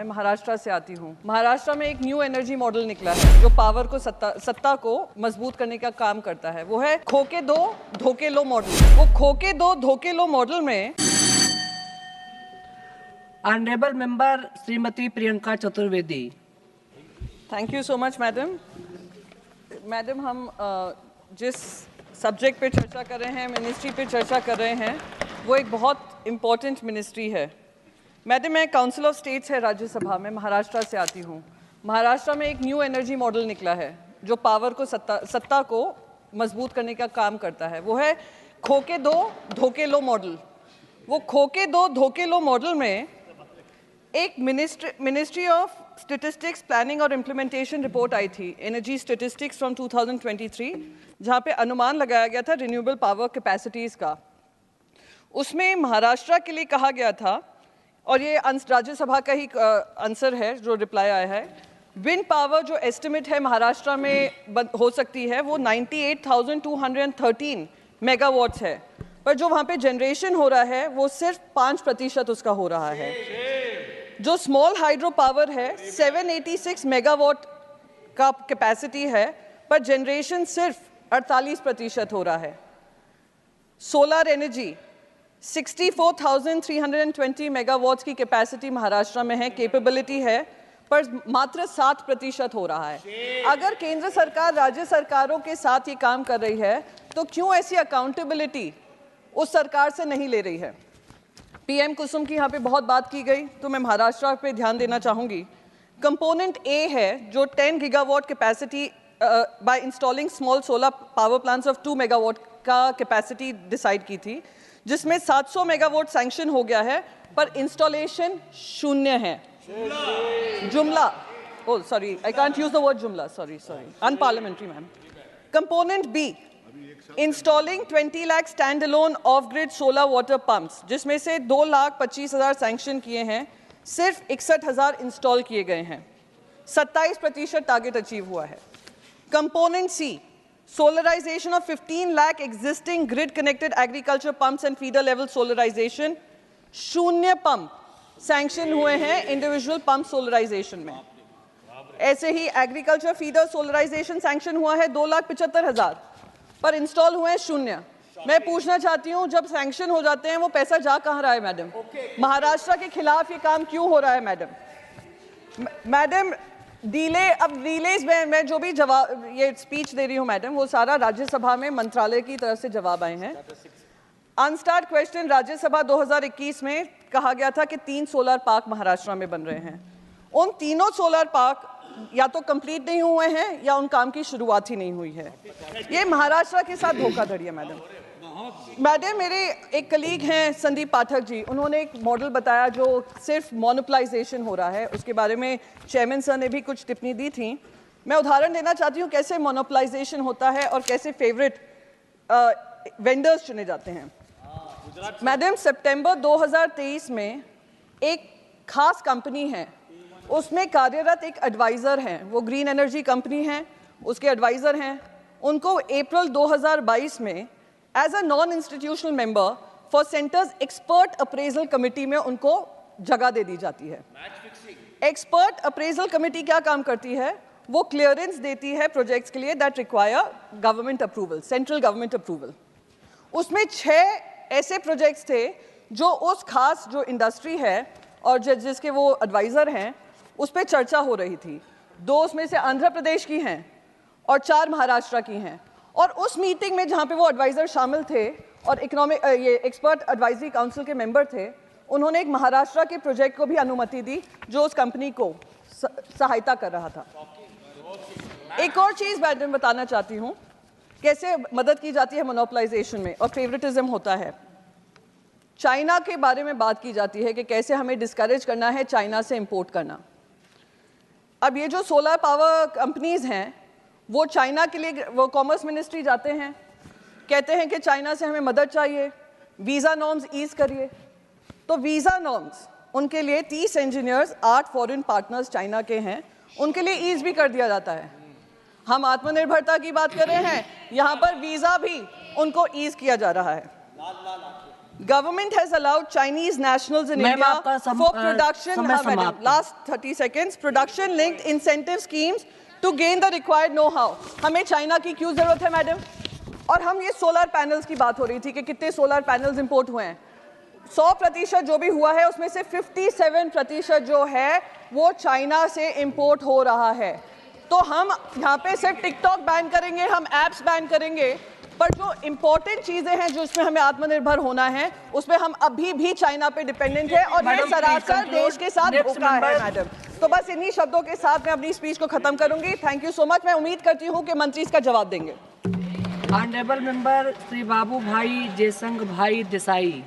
मैं महाराष्ट्र से आती हूँ। महाराष्ट्र में एक न्यू एनर्जी मॉडल निकला है जो पावर को सत्ता को मजबूत करने का काम करता है। वो है खोके दो धोके लो मॉडल। वो खोके दो धोके लो मॉडल में honourable member Shrimati Priyanka Chaturvedi. Thank you so much madam. Madam, हम जिस सब्जेक्ट पे चर्चा कर रहे हैं, मिनिस्ट्री पे चर्चा कर रहे हैं, वो एक बहुत इम्पॉर्टेंट मिनिस्ट्री है। मैडम, मैं काउंसिल ऑफ स्टेट्स है राज्यसभा में, महाराष्ट्र से आती हूँ। महाराष्ट्र में एक न्यू एनर्जी मॉडल निकला है जो पावर को सत्ता को मजबूत करने का काम करता है। वो है खोके दो धोके लो मॉडल। वो खोके दो धोके लो मॉडल में एक मिनिस्ट्री ऑफ स्टैटिस्टिक्स प्लानिंग और इम्प्लीमेंटेशन रिपोर्ट आई थी, एनर्जी स्टैटिस्टिक्स फ्रॉम 2023, जहाँ पे अनुमान लगाया गया था रिन्यूएबल पावर कैपेसिटीज़ का। उसमें महाराष्ट्र के लिए कहा गया था, और ये राज्यसभा का ही आंसर है जो रिप्लाई आया है, विंड पावर जो एस्टिमेट है महाराष्ट्र में हो सकती है वो 98,213 मेगावाट्स है, पर जो वहाँ पे जनरेशन हो रहा है वो सिर्फ 5% उसका हो रहा है। जो स्मॉल हाइड्रो पावर है 786 मेगावाट का कैपेसिटी है, पर जनरेशन सिर्फ 48% हो रहा है। सोलर एनर्जी 64,320 मेगावाट्स की कैपेसिटी महाराष्ट्र में है, कैपेबिलिटी है, पर मात्र 7% हो रहा है। अगर केंद्र सरकार राज्य सरकारों के साथ ये काम कर रही है तो क्यों ऐसी अकाउंटेबिलिटी उस सरकार से नहीं ले रही है? पीएम कुसुम की यहाँ पे बहुत बात की गई, तो मैं महाराष्ट्र पे ध्यान देना चाहूँगी। कंपोनेंट ए है जो 10 gigawatt capacity by installing small solar power plants of 2 megawatt का कैपेसिटी डिसाइड की थी, जिसमें 700 मेगावाट सैंक्शन हो गया है, पर इंस्टॉलेशन शून्य है। जुमला, oh sorry, I can't use the word जुमला, sorry unparliamentary ma'am. Component B, installing 20 lakh stand alone off grid solar water pumps, जिसमें से 2,25,000 सैंक्शन किए हैं, सिर्फ 61,000 इंस्टॉल किए गए हैं। 27% टारगेट अचीव हुआ है। Component C, solarisation of 15 lakh existing grid connected agriculture pumps and feeder level solarisation, 0 pump sanction हुए हैं इंडिविजुअल पंप सोलराइजेशन में। ऐसे ही एग्रीकल्चर फीडर सोलराइजेशन सैंक्शन हुआ है 2,75,000, पर इंस्टॉल हुए हैं 0। मैं पूछना चाहती हूँ, जब सैंक्शन हो जाते हैं वो पैसा जा कहाँ रहा है मैडम? महाराष्ट्र के खिलाफ ये काम क्यों हो रहा है मैडम? मैडम, रिलेज में मैं जो भी जवाब ये स्पीच दे रही हूँ मैडम, वो सारा राज्यसभा में मंत्रालय की तरफ से जवाब आए हैं। अनस्टार्ट क्वेश्चन राज्यसभा 2021 में कहा गया था कि 3 सोलर पार्क महाराष्ट्र में बन रहे हैं। उन तीनों सोलर पार्क या तो कंप्लीट नहीं हुए हैं या उन काम की शुरुआत ही नहीं हुई है। ये महाराष्ट्र के साथ धोखाधड़ी है मैडम। मैडम, मेरे एक कलीग हैं संदीप पाठक जी, उन्होंने एक मॉडल बताया जो सिर्फ मोनोपलाइजेशन हो रहा है, उसके बारे में चेयरमैन सर ने भी कुछ टिप्पणी दी थी। मैं उदाहरण देना चाहती हूँ कैसे मोनोपलाइजेशन होता है और कैसे फेवरेट वेंडर्स चुने जाते हैं। मैडम, सितंबर 2023 में एक खास कंपनी है, उसमें कार्यरत एक एडवाइज़र हैं, वो ग्रीन एनर्जी कंपनी है, उसके एडवाइज़र हैं। उनको अप्रैल 2022 में as a non institutional member for centres expert appraisal committee में उनको जगह दे दी जाती है। एक्सपर्ट अप्रेजल कमेटी क्या काम करती है? वो क्लियरेंस देती है प्रोजेक्ट्स के लिए that require government approval, central government approval. उसमें 6 ऐसे प्रोजेक्ट्स थे जो उस खास जो इंडस्ट्री है और जिसके वो एडवाइज़र हैं उस पर चर्चा हो रही थी। 2 उसमें से आंध्र प्रदेश की हैं और 4 महाराष्ट्र की हैं। और उस मीटिंग में जहाँ पे वो एडवाइज़र शामिल थे और ये एक्सपर्ट एडवाइजरी काउंसिल के मेंबर थे, उन्होंने एक महाराष्ट्र के प्रोजेक्ट को भी अनुमति दी जो उस कंपनी को सहायता कर रहा था। एक और चीज़ मैडम बताना चाहती हूँ, कैसे मदद की जाती है मोनोपलाइजेशन में और फेवरेटिज्म होता है। चाइना के बारे में बात की जाती है कि कैसे हमें डिस्करेज करना है चाइना से इंपोर्ट करना। अब ये जो सोलर पावर कंपनीज हैं वो चाइना के लिए वो कॉमर्स मिनिस्ट्री जाते हैं, कहते हैं कि चाइना से हमें मदद चाहिए, वीज़ा नॉर्म्स ईज करिए। तो वीज़ा नॉर्म्स उनके लिए 30 इंजीनियर्स 8 फॉरेन पार्टनर्स चाइना के हैं, उनके लिए ईज भी कर दिया जाता है। हम आत्मनिर्भरता की बात कर रहे हैं, यहाँ पर वीज़ा भी उनको ईज किया जा रहा है। Government has allowed Chinese nationals in Ma'am, India आपका for production. समय समाप्त। Last 30 seconds. Production-linked incentive schemes to gain the required know-how. हमें चाइना की क्यों जरूरत है, मैडम? और हम ये सोलर पैनल्स की बात हो रही थी कि कितने सोलर पैनल्स इंपोर्ट हुए हैं। 100% जो भी हुआ है उसमें से 57% जो है वो चाइना से इंपोर्ट हो रहा है। तो हम यहाँ पे सिर्फ टिकटॉक बैन करेंगे, हम एप्स बैन करेंगे, पर जो इंपॉर्टेंट चीजें हैं जो इसमें हमें आत्मनिर्भर होना है उसमें हम अभी भी चाइना पे डिपेंडेंट है और ये सरासर देश के साथ धोखा है, मैडम। तो बस इन्हीं शब्दों के साथ मैं अपनी स्पीच को खत्म करूंगी। Thank you so much. मैं उम्मीद करती हूँ कि मंत्री इसका जवाब देंगे। ऑनरेबल मेंबर श्री बाबू भाई जयसंग भाई देसाई।